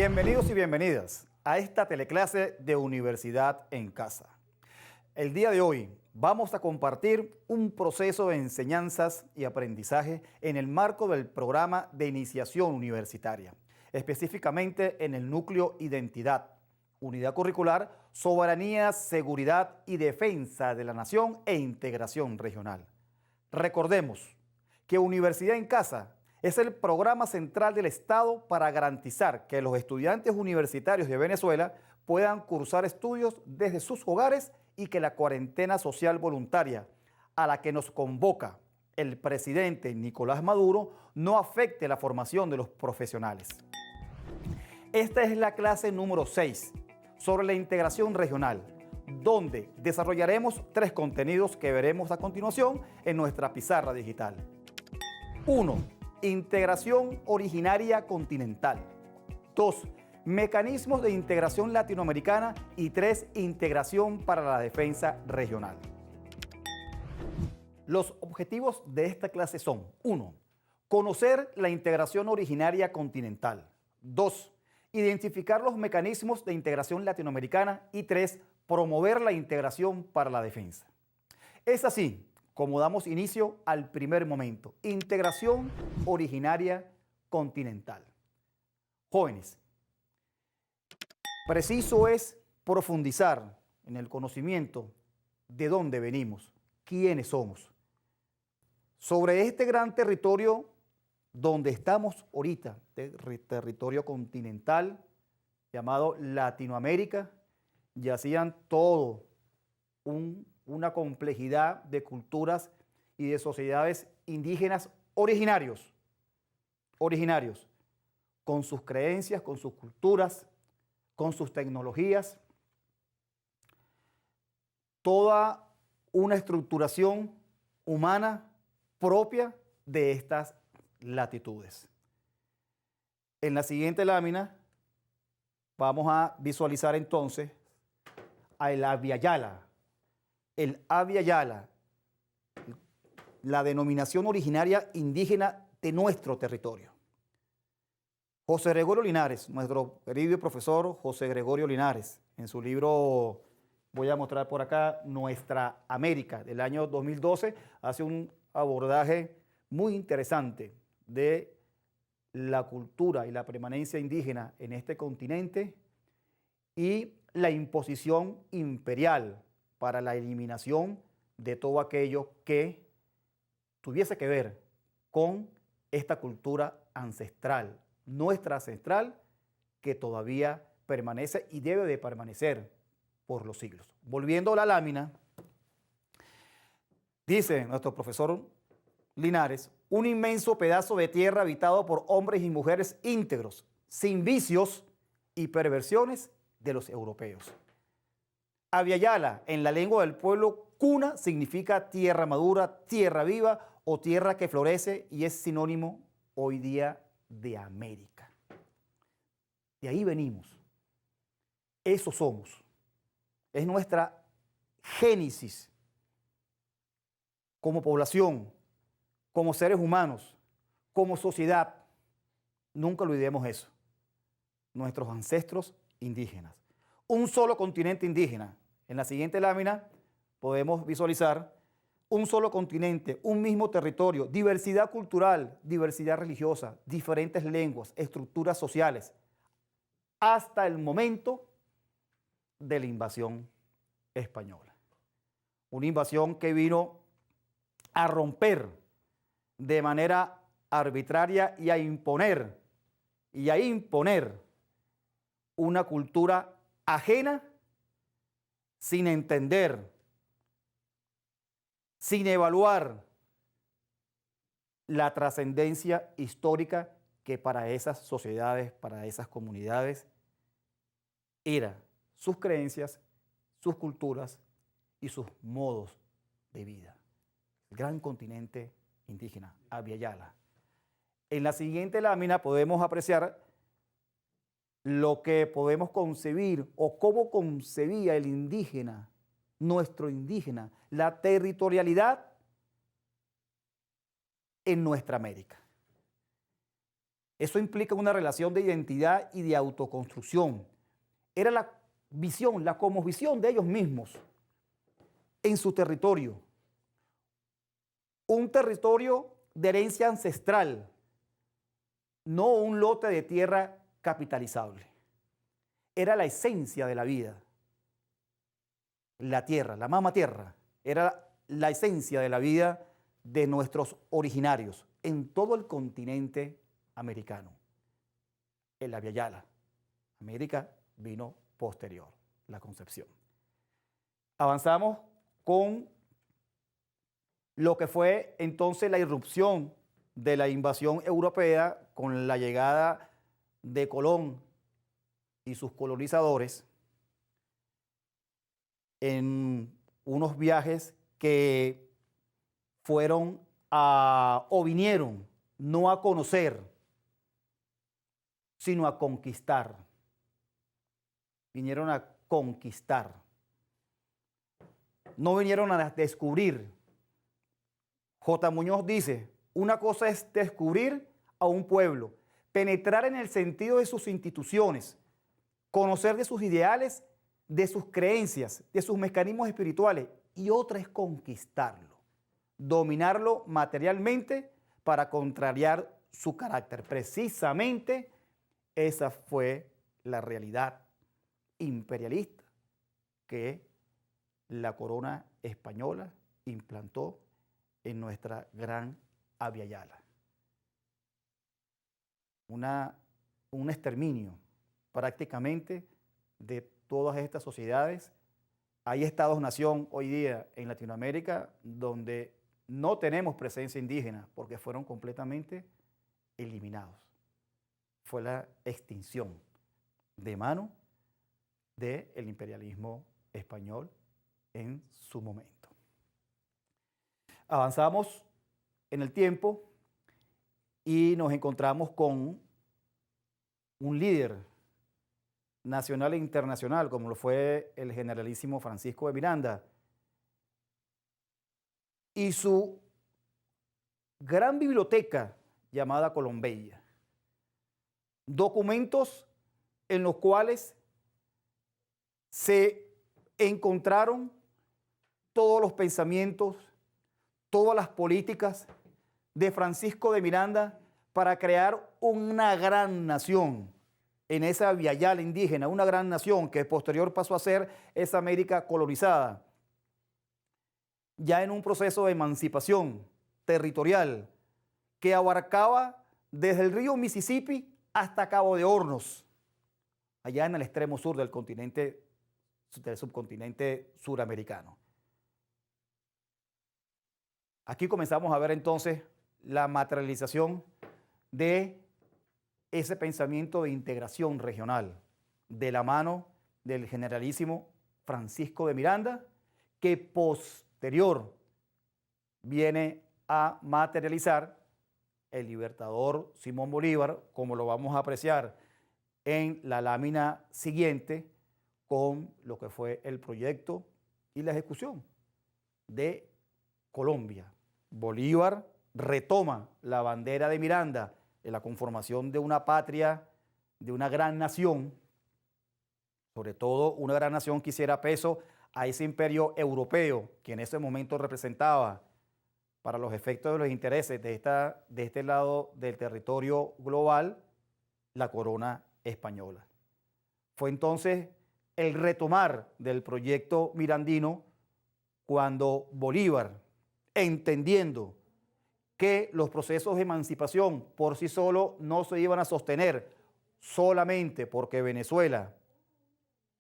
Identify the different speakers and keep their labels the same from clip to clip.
Speaker 1: Bienvenidos y bienvenidas a esta teleclase de Universidad en Casa. El día de hoy vamos a compartir un proceso de enseñanzas y aprendizaje en el marco del programa de iniciación universitaria, específicamente en el núcleo Identidad, Unidad Curricular, Soberanía, Seguridad y Defensa de la Nación e Integración Regional. Recordemos que Universidad en Casa es el programa central del Estado para garantizar que los estudiantes universitarios de Venezuela puedan cursar estudios desde sus hogares y que la cuarentena social voluntaria a la que nos convoca el presidente Nicolás Maduro no afecte la formación de los profesionales. Esta es la clase número 6 sobre la integración regional, donde desarrollaremos 3 contenidos que veremos a continuación en nuestra pizarra digital. 1. Integración originaria continental. 2. Mecanismos de integración latinoamericana. Y 3. Integración para la defensa regional. Los objetivos de esta clase son: 1. Conocer la integración originaria continental. 2. Identificar los mecanismos de integración latinoamericana. Y 3. Promover la integración para la defensa. Es así como damos inicio al primer momento: integración originaria continental. Jóvenes, preciso es profundizar en el conocimiento de dónde venimos, quiénes somos. Sobre este gran territorio donde estamos ahorita, territorio continental llamado Latinoamérica, yacían todo una complejidad de culturas y de sociedades indígenas originarios, con sus creencias, con sus culturas, con sus tecnologías, toda una estructuración humana propia de estas latitudes. En la siguiente lámina vamos a visualizar entonces al Abya Yala. El Abya Yala, la denominación originaria indígena de nuestro territorio. José Gregorio Linares, nuestro querido profesor José Gregorio Linares, en su libro, voy a mostrar por acá, Nuestra América, del año 2012, hace un abordaje muy interesante de la cultura y la permanencia indígena en este continente y la imposición imperial para la eliminación de todo aquello que tuviese que ver con esta cultura ancestral, nuestra ancestral, que todavía permanece y debe de permanecer por los siglos. Volviendo a la lámina, dice nuestro profesor Linares: un inmenso pedazo de tierra habitado por hombres y mujeres íntegros, sin vicios y perversiones de los europeos. Abya Yala, en la lengua del pueblo cuna, significa tierra madura, tierra viva o tierra que florece, y es sinónimo hoy día de América. De ahí venimos. Eso somos. Es nuestra génesis como población, como seres humanos, como sociedad. Nunca olvidemos eso. Nuestros ancestros indígenas. Un solo continente indígena. En la siguiente lámina podemos visualizar un solo continente, un mismo territorio, diversidad cultural, diversidad religiosa, diferentes lenguas, estructuras sociales, hasta el momento de la invasión española. Una invasión que vino a romper de manera arbitraria y a imponer una cultura ajena, sin entender, sin evaluar la trascendencia histórica que para esas sociedades, para esas comunidades, era sus creencias, sus culturas y sus modos de vida. El gran continente indígena, Abya Yala. En la siguiente lámina podemos apreciar lo que podemos concebir o cómo concebía el indígena, nuestro indígena, la territorialidad en nuestra América. Eso implica una relación de identidad y de autoconstrucción. Era la visión, la cosmovisión de ellos mismos en su territorio. Un territorio de herencia ancestral, no un lote de tierra capitalizable. Era la esencia de la vida. La tierra, la mamá tierra, era la esencia de la vida de nuestros originarios en todo el continente americano. En la Yala. América vino posterior, la concepción. Avanzamos con lo que fue entonces la irrupción de la invasión europea con la llegada de Colón y sus colonizadores en unos viajes que fueron o vinieron no a conocer, sino a conquistar. Vinieron a conquistar. No vinieron a descubrir. J. Muñoz dice, una cosa es descubrir a un pueblo, penetrar en el sentido de sus instituciones, conocer de sus ideales, de sus creencias, de sus mecanismos espirituales, y otra es conquistarlo, dominarlo materialmente para contrariar su carácter. Precisamente esa fue la realidad imperialista que la corona española implantó en nuestra gran Abya Yala. Un exterminio prácticamente de todas estas sociedades. Hay estados-nación hoy día en Latinoamérica donde no tenemos presencia indígena porque fueron completamente eliminados. Fue la extinción de mano del imperialismo español en su momento. Avanzamos en el tiempo y nos encontramos con un líder nacional e internacional, como lo fue el generalísimo Francisco de Miranda, y su gran biblioteca llamada Colombeya. Documentos en los cuales se encontraron todos los pensamientos, todas las políticas de Francisco de Miranda para crear una gran nación en esa Abya Yala indígena, una gran nación que posterior pasó a ser esa América colonizada, ya en un proceso de emancipación territorial que abarcaba desde el río Mississippi hasta Cabo de Hornos, allá en el extremo sur del subcontinente suramericano. Aquí comenzamos a ver entonces la materialización de ese pensamiento de integración regional de la mano del generalísimo Francisco de Miranda, que posterior viene a materializar el libertador Simón Bolívar, como lo vamos a apreciar en la lámina siguiente, con lo que fue el proyecto y la ejecución de Colombia. Bolívar retoma la bandera de Miranda en la conformación de una patria, de una gran nación, sobre todo una gran nación que hiciera peso a ese imperio europeo que en ese momento representaba para los efectos de los intereses de este lado del territorio global, la corona española. Fue entonces el retomar del proyecto mirandino cuando Bolívar, entendiendo que los procesos de emancipación por sí solos no se iban a sostener solamente porque Venezuela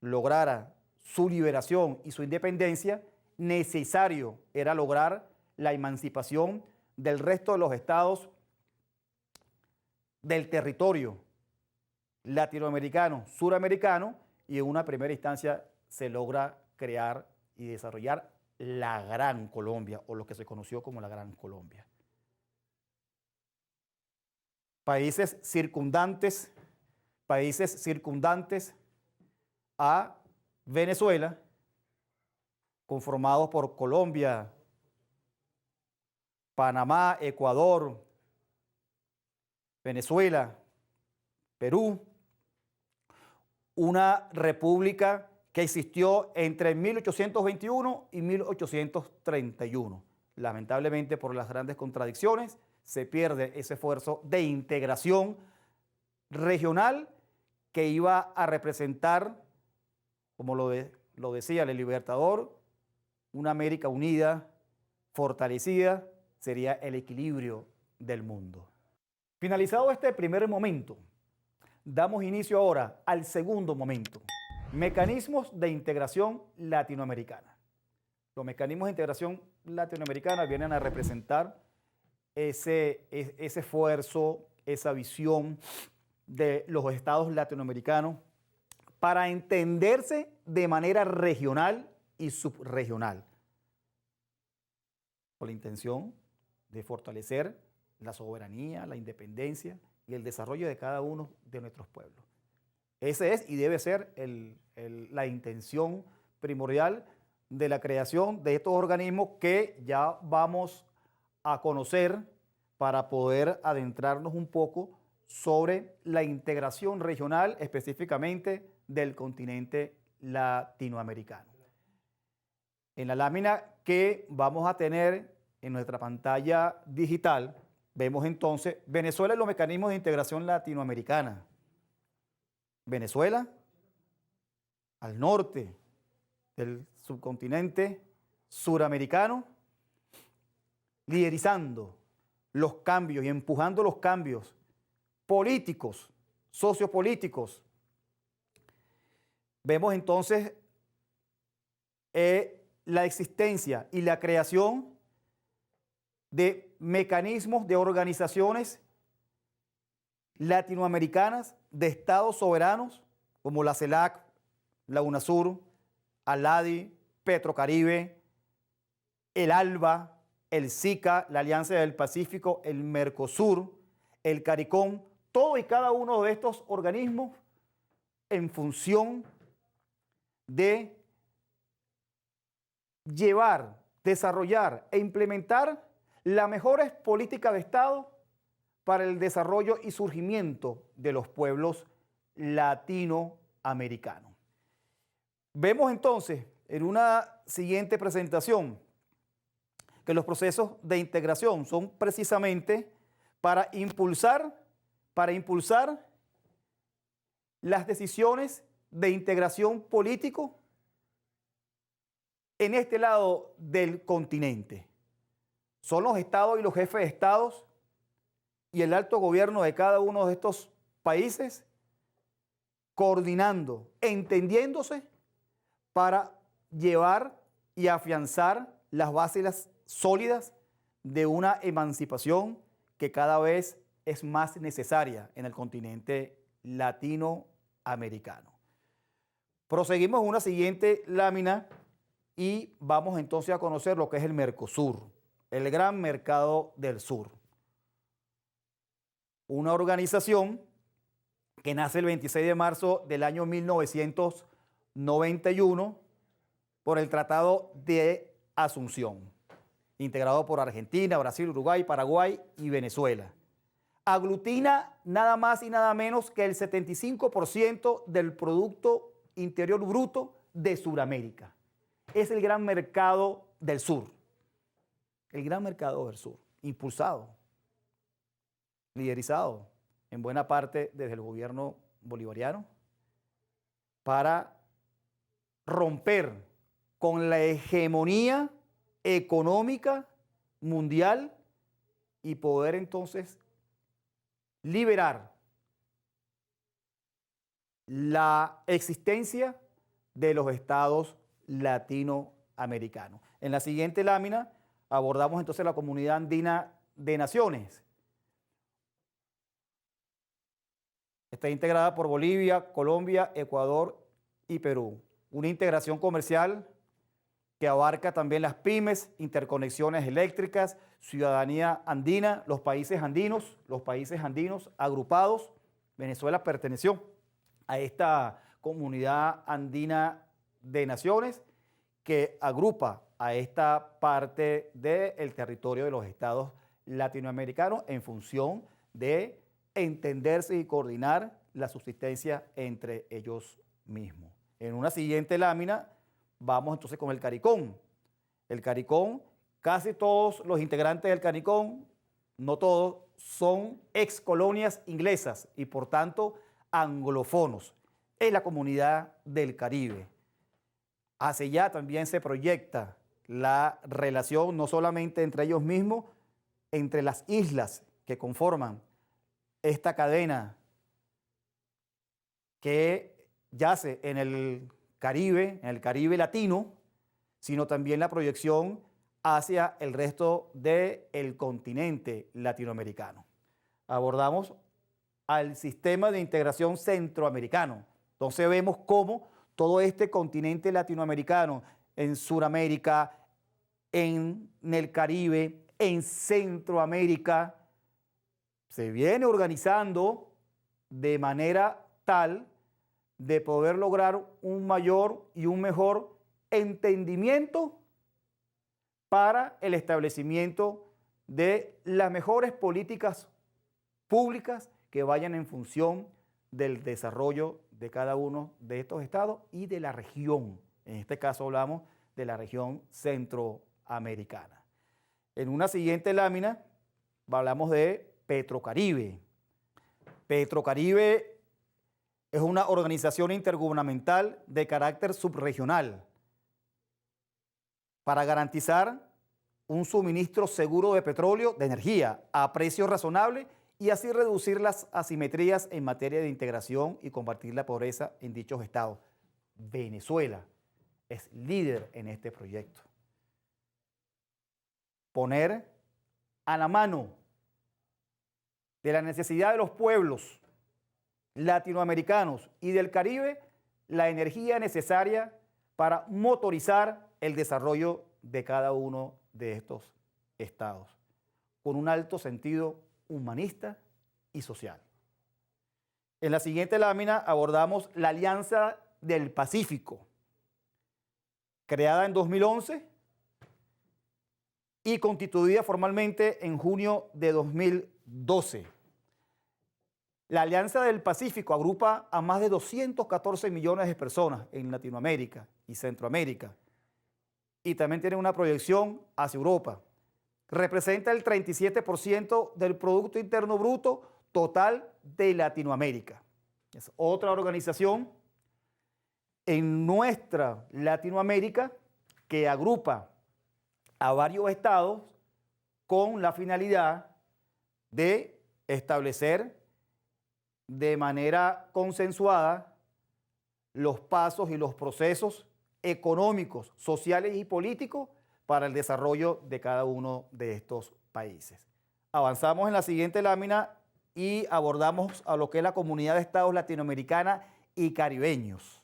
Speaker 1: lograra su liberación y su independencia, necesario era lograr la emancipación del resto de los estados del territorio latinoamericano, suramericano, y en una primera instancia se logra crear y desarrollar la Gran Colombia, o lo que se conoció como la Gran Colombia. Países circundantes a Venezuela, conformados por Colombia, Panamá, Ecuador, Venezuela, Perú, una república que existió entre 1821 y 1831. Lamentablemente, por las grandes contradicciones, se pierde ese esfuerzo de integración regional que iba a representar, como lo decía el Libertador, una América unida, fortalecida, sería el equilibrio del mundo. Finalizado este primer momento, damos inicio ahora al segundo momento, mecanismos de integración latinoamericana. Los mecanismos de integración latinoamericana vienen a representar ese esfuerzo, esa visión de los estados latinoamericanos para entenderse de manera regional y subregional, con la intención de fortalecer la soberanía, la independencia y el desarrollo de cada uno de nuestros pueblos. Esa es y debe ser la intención primordial de la creación de estos organismos que ya vamos a conocer para poder adentrarnos un poco sobre la integración regional específicamente del continente latinoamericano. En la lámina que vamos a tener en nuestra pantalla digital, vemos entonces Venezuela y los mecanismos de integración latinoamericana. Venezuela, al norte del subcontinente suramericano, liderizando los cambios y empujando los cambios políticos, sociopolíticos. Vemos entonces la existencia y la creación de mecanismos de organizaciones latinoamericanas de estados soberanos como la CELAC, la UNASUR, ALADI, Petrocaribe, el ALBA, el SICA, la Alianza del Pacífico, el Mercosur, el CARICOM, todo y cada uno de estos organismos en función de llevar, desarrollar e implementar las mejores políticas de Estado para el desarrollo y surgimiento de los pueblos latinoamericanos. Vemos entonces en una siguiente presentación que los procesos de integración son precisamente para impulsar las decisiones de integración político en este lado del continente. Son los estados y los jefes de estados y el alto gobierno de cada uno de estos países coordinando, entendiéndose para llevar y afianzar las bases sólidas de una emancipación que cada vez es más necesaria en el continente latinoamericano. Proseguimos en una siguiente lámina y vamos entonces a conocer lo que es el Mercosur, el gran mercado del sur. Una organización que nace el 26 de marzo del año 1991 por el Tratado de Asunción, integrado por Argentina, Brasil, Uruguay, Paraguay y Venezuela. Aglutina nada más y nada menos que el 75% del Producto Interior Bruto de Sudamérica. Es el gran mercado del sur. El gran mercado del sur, impulsado, liderizado en buena parte desde el gobierno bolivariano para romper con la hegemonía económica mundial y poder entonces liberar la existencia de los estados latinoamericanos. En la siguiente lámina abordamos entonces la Comunidad Andina de Naciones. Está integrada por Bolivia, Colombia, Ecuador y Perú. Una integración comercial que abarca también las pymes, interconexiones eléctricas, ciudadanía andina, los países andinos agrupados. Venezuela perteneció a esta Comunidad Andina de Naciones que agrupa a esta parte del territorio de los estados latinoamericanos en función de entenderse y coordinar la subsistencia entre ellos mismos. En una siguiente lámina vamos entonces con el CARICOM. El CARICOM, casi todos los integrantes del CARICOM, no todos, son ex colonias inglesas y por tanto anglófonos. Es la comunidad del Caribe. Hacia allá también se proyecta la relación no solamente entre ellos mismos, entre las islas que conforman esta cadena que yace en el Caribe latino, sino también la proyección hacia el resto del continente latinoamericano. Abordamos al sistema de integración centroamericano. Entonces vemos cómo todo este continente latinoamericano, en Sudamérica, en el Caribe, en Centroamérica, se viene organizando de manera tal de poder lograr un mayor y un mejor entendimiento para el establecimiento de las mejores políticas públicas que vayan en función del desarrollo de cada uno de estos estados y de la región. En este caso hablamos de la región centroamericana. En una siguiente lámina hablamos de Petrocaribe. Petrocaribe es una organización intergubernamental de carácter subregional para garantizar un suministro seguro de petróleo, de energía, a precios razonables y así reducir las asimetrías en materia de integración y combatir la pobreza en dichos estados. Venezuela es líder en este proyecto. Poner a la mano de la necesidad de los pueblos latinoamericanos y del Caribe la energía necesaria para motorizar el desarrollo de cada uno de estos estados, con un alto sentido humanista y social. En la siguiente lámina abordamos la Alianza del Pacífico, creada en 2011 y constituida formalmente en junio de 2012. La Alianza del Pacífico agrupa a más de 214 millones de personas en Latinoamérica y Centroamérica y también tiene una proyección hacia Europa. Representa el 37% del Producto Interno Bruto total de Latinoamérica. Es otra organización en nuestra Latinoamérica que agrupa a varios estados con la finalidad de establecer de manera consensuada los pasos y los procesos económicos, sociales y políticos para el desarrollo de cada uno de estos países. Avanzamos en la siguiente lámina y abordamos a lo que es la Comunidad de Estados Latinoamericana y Caribeños.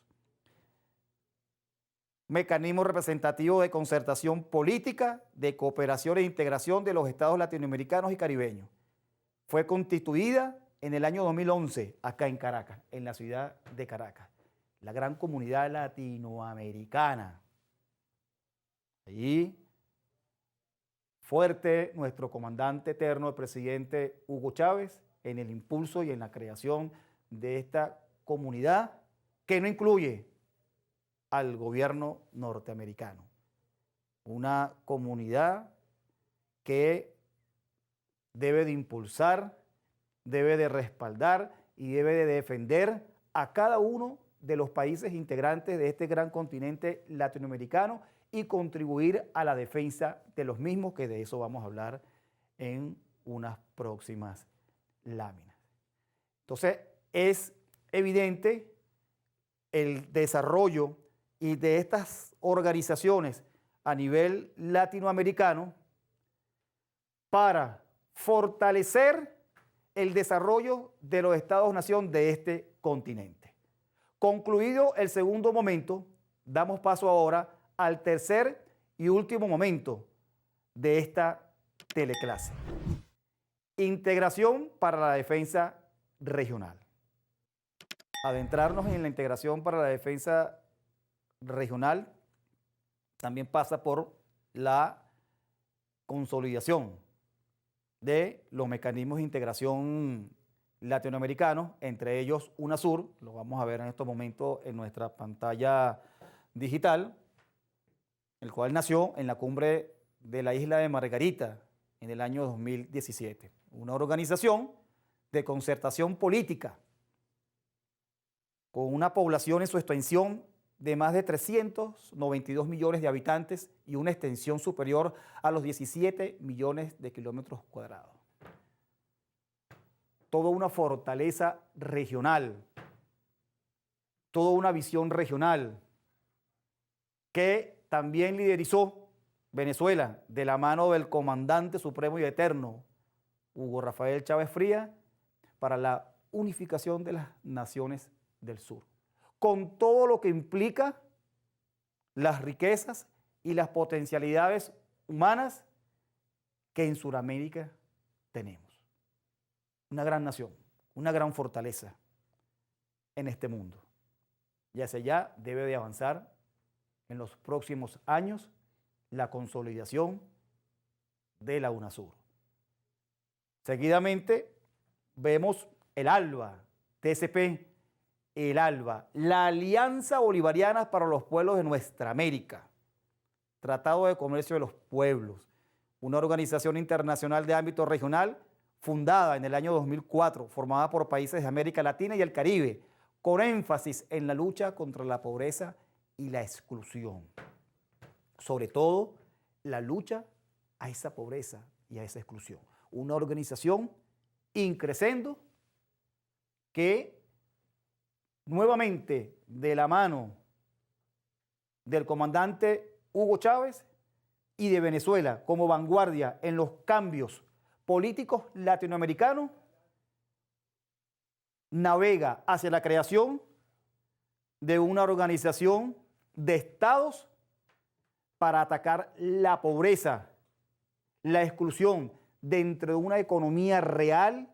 Speaker 1: Mecanismo representativo de concertación política, de cooperación e integración de los estados latinoamericanos y caribeños. Fue constituida en el año 2011 acá en Caracas, en la ciudad de Caracas. La gran comunidad latinoamericana. Allí, fuerte nuestro comandante eterno, el presidente Hugo Chávez, en el impulso y en la creación de esta comunidad que no incluye al gobierno norteamericano. Una comunidad que debe de impulsar, debe de respaldar y debe de defender a cada uno de los países integrantes de este gran continente latinoamericano y contribuir a la defensa de los mismos, que de eso vamos a hablar en unas próximas láminas. Entonces, es evidente el desarrollo y de estas organizaciones a nivel latinoamericano para fortalecer el desarrollo de los estados-nación de este continente. Concluido el segundo momento, damos paso ahora al tercer y último momento de esta teleclase. Integración para la defensa regional. Adentrarnos en la integración para la defensa regional también pasa por la consolidación de los mecanismos de integración latinoamericanos, entre ellos UNASUR, lo vamos a ver en estos momentos en nuestra pantalla digital, el cual nació en la cumbre de la isla de Margarita en el año 2017. Una organización de concertación política con una población en su extensión de más de 392 millones de habitantes y una extensión superior a los 17 millones de kilómetros cuadrados. Toda una fortaleza regional, toda una visión regional que también liderizó Venezuela de la mano del comandante supremo y eterno Hugo Rafael Chávez Frías para la unificación de las naciones del sur, con todo lo que implica las riquezas y las potencialidades humanas que en Sudamérica tenemos. Una gran nación, una gran fortaleza en este mundo. Y hacia allá debe de avanzar en los próximos años la consolidación de la UNASUR. Seguidamente vemos el ALBA, TCP, el ALBA, la Alianza Bolivariana para los Pueblos de Nuestra América, Tratado de Comercio de los Pueblos, una organización internacional de ámbito regional fundada en el año 2004, formada por países de América Latina y el Caribe, con énfasis en la lucha contra la pobreza y la exclusión. Sobre todo, la lucha a esa pobreza y a esa exclusión. Una organización increscendo que nuevamente de la mano del comandante Hugo Chávez y de Venezuela como vanguardia en los cambios políticos latinoamericanos, navega hacia la creación de una organización de estados para atacar la pobreza, la exclusión dentro de una economía real,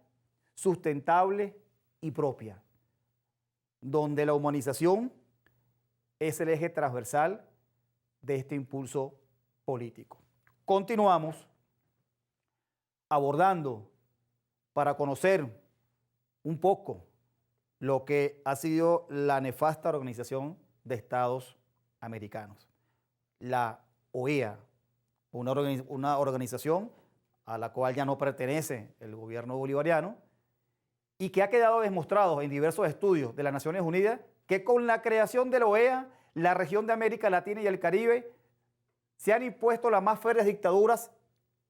Speaker 1: sustentable y propia, donde la humanización es el eje transversal de este impulso político. Continuamos abordando para conocer un poco lo que ha sido la nefasta Organización de Estados Americanos, la OEA, una organización a la cual ya no pertenece el gobierno bolivariano y que ha quedado demostrado en diversos estudios de las Naciones Unidas que con la creación de la OEA, la región de América Latina y el Caribe se han impuesto las más férreas dictaduras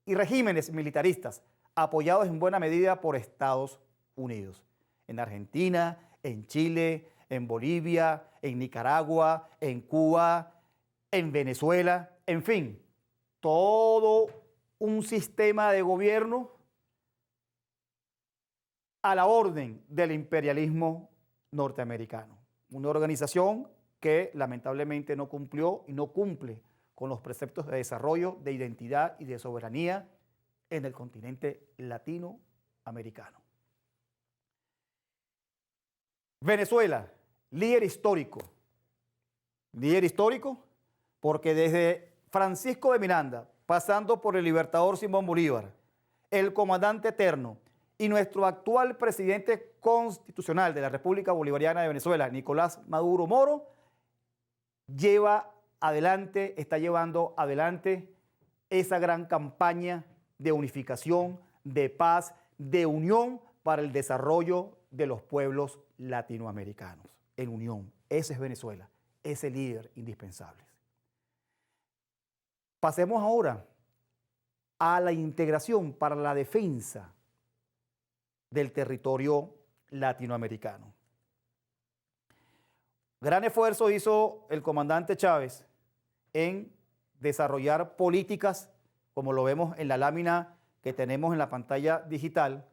Speaker 1: y regímenes militaristas, apoyados en buena medida por Estados Unidos. En Argentina, en Chile, en Bolivia, en Nicaragua, en Cuba, en Venezuela, en fin, todo un sistema de gobierno a la orden del imperialismo norteamericano. Una organización que lamentablemente no cumplió y no cumple con los preceptos de desarrollo, de identidad y de soberanía en el continente latinoamericano. Venezuela, líder histórico porque desde Francisco de Miranda, pasando por el libertador Simón Bolívar, el comandante eterno y nuestro actual presidente constitucional de la República Bolivariana de Venezuela, Nicolás Maduro Moro, está llevando adelante esa gran campaña de unificación, de paz, de unión para el desarrollo de los pueblos latinoamericanos. En unión, ese es Venezuela, ese líder indispensable. Pasemos ahora a la integración para la defensa del territorio latinoamericano. Gran esfuerzo hizo el comandante Chávez en desarrollar políticas, como lo vemos en la lámina que tenemos en la pantalla digital,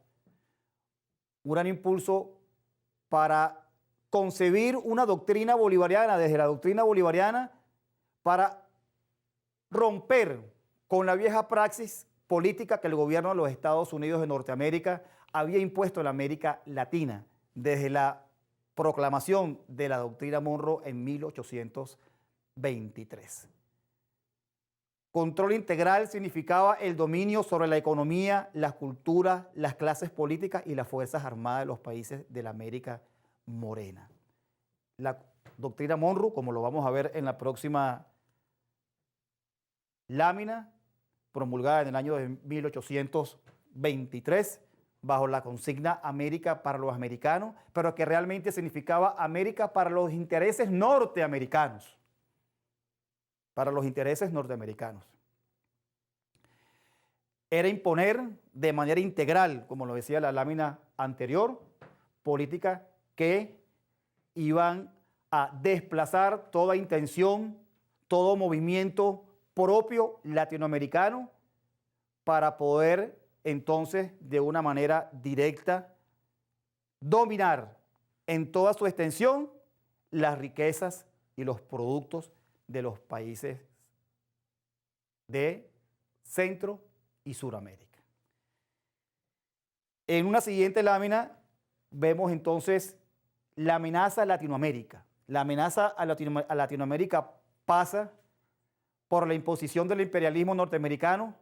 Speaker 1: un gran impulso para concebir una doctrina bolivariana, desde la doctrina bolivariana, para romper con la vieja praxis política que el gobierno de los Estados Unidos de Norteamérica había impuesto en la América Latina desde la proclamación de la doctrina Monroe en 1823. Control integral significaba el dominio sobre la economía, las culturas, las clases políticas y las fuerzas armadas de los países de la América Morena. La doctrina Monroe, como lo vamos a ver en la próxima lámina, promulgada en el año de 1823, bajo la consigna América para los americanos, pero que realmente significaba América para los intereses norteamericanos. Para los intereses norteamericanos. Era imponer de manera integral, como lo decía la lámina anterior, políticas que iban a desplazar toda intención, todo movimiento propio latinoamericano para poder entonces de una manera directa dominar en toda su extensión las riquezas y los productos de los países de Centro y Suramérica. En una siguiente lámina vemos entonces la amenaza a Latinoamérica. La amenaza a Latinoamérica pasa por la imposición del imperialismo norteamericano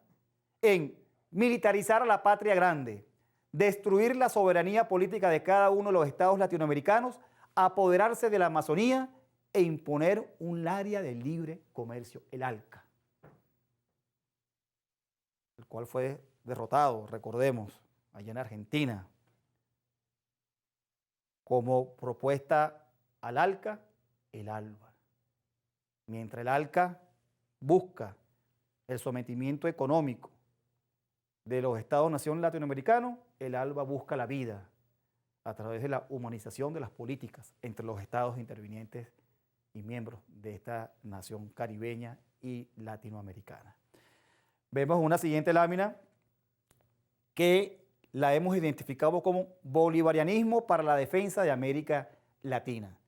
Speaker 1: en militarizar a la patria grande, destruir la soberanía política de cada uno de los estados latinoamericanos, apoderarse de la Amazonía e imponer un área de libre comercio, el ALCA, el cual fue derrotado, recordemos, allá en Argentina. Como propuesta al ALCA, el ALBA. Mientras el ALCA busca el sometimiento económico de los estados-nación latinoamericanos, el ALBA busca la vida a través de la humanización de las políticas entre los estados intervinientes y miembros de esta nación caribeña y latinoamericana. Vemos una siguiente lámina que la hemos identificado como bolivarianismo para la defensa de América Latina.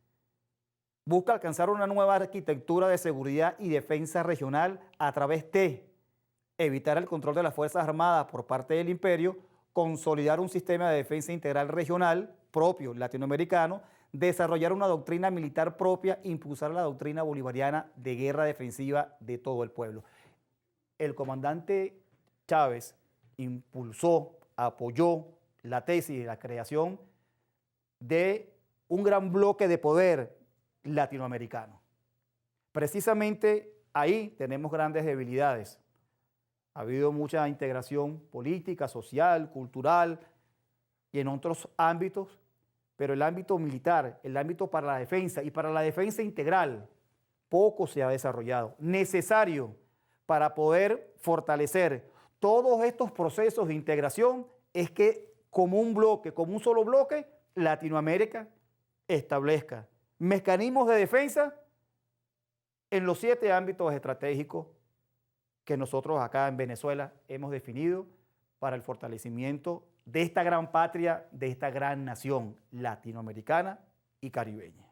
Speaker 1: Busca alcanzar una nueva arquitectura de seguridad y defensa regional a través de evitar el control de las Fuerzas Armadas por parte del imperio, consolidar un sistema de defensa integral regional propio latinoamericano, desarrollar una doctrina militar propia, impulsar la doctrina bolivariana de guerra defensiva de todo el pueblo. El comandante Chávez impulsó, apoyó la tesis de la creación de un gran bloque de poder latinoamericano. Precisamente ahí tenemos grandes debilidades. Ha habido mucha integración política, social, cultural y en otros ámbitos, pero el ámbito militar, el ámbito para la defensa y para la defensa integral, poco se ha desarrollado. Necesario para poder fortalecer todos estos procesos de integración es que como un bloque, como un solo bloque, Latinoamérica establezca mecanismos de defensa en los 7 ámbitos estratégicos que nosotros acá en Venezuela hemos definido para el fortalecimiento de esta gran patria, de esta gran nación latinoamericana y caribeña.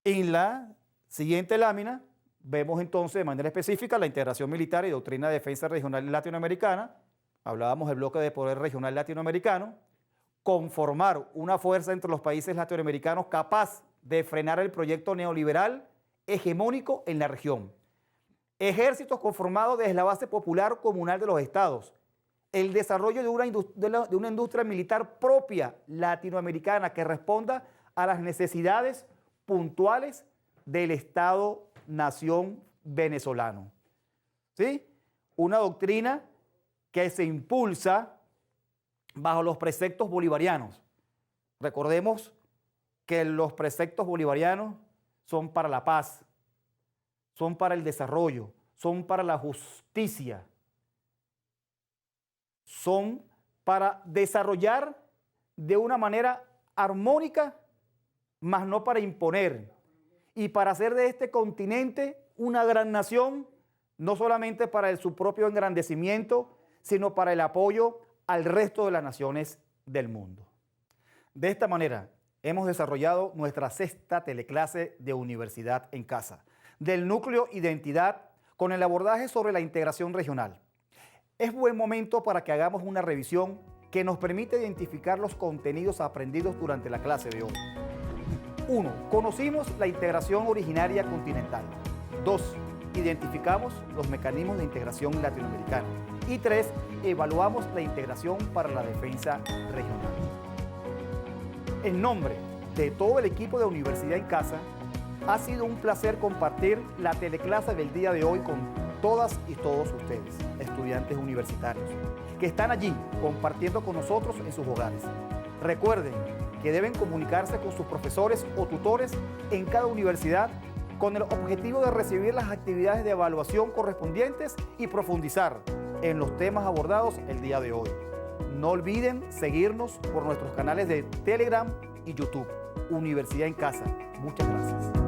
Speaker 1: En la siguiente lámina vemos entonces de manera específica la integración militar y doctrina de defensa regional latinoamericana. Hablábamos del bloque de poder regional latinoamericano, conformar una fuerza entre los países latinoamericanos capaz de frenar el proyecto neoliberal hegemónico en la región. Ejércitos conformados desde la base popular comunal de los estados. El desarrollo de una industria militar propia latinoamericana que responda a las necesidades puntuales del Estado-nación venezolano. ¿Sí? Una doctrina que se impulsa bajo los preceptos bolivarianos. Recordemos que los preceptos bolivarianos son para la paz, son para el desarrollo, son para la justicia, son para desarrollar de una manera armónica, mas no para imponer, y para hacer de este continente una gran nación, no solamente para su propio engrandecimiento, sino para el apoyo al resto de las naciones del mundo. De esta manera, hemos desarrollado nuestra 6ª teleclase de Universidad en Casa, del núcleo Identidad, con el abordaje sobre la integración regional. Es buen momento para que hagamos una revisión que nos permite identificar los contenidos aprendidos durante la clase de hoy. 1. Conocimos la integración originaria continental. 2. identificamos los mecanismos de integración latinoamericana. Y 3, evaluamos la integración para la defensa regional. En nombre de todo el equipo de Universidad en Casa, ha sido un placer compartir la teleclase del día de hoy con todas y todos ustedes, estudiantes universitarios, que están allí compartiendo con nosotros en sus hogares. Recuerden que deben comunicarse con sus profesores o tutores en cada universidad con el objetivo de recibir las actividades de evaluación correspondientes y profundizar en los temas abordados el día de hoy. No olviden seguirnos por nuestros canales de Telegram y YouTube. Universidad en Casa. Muchas gracias.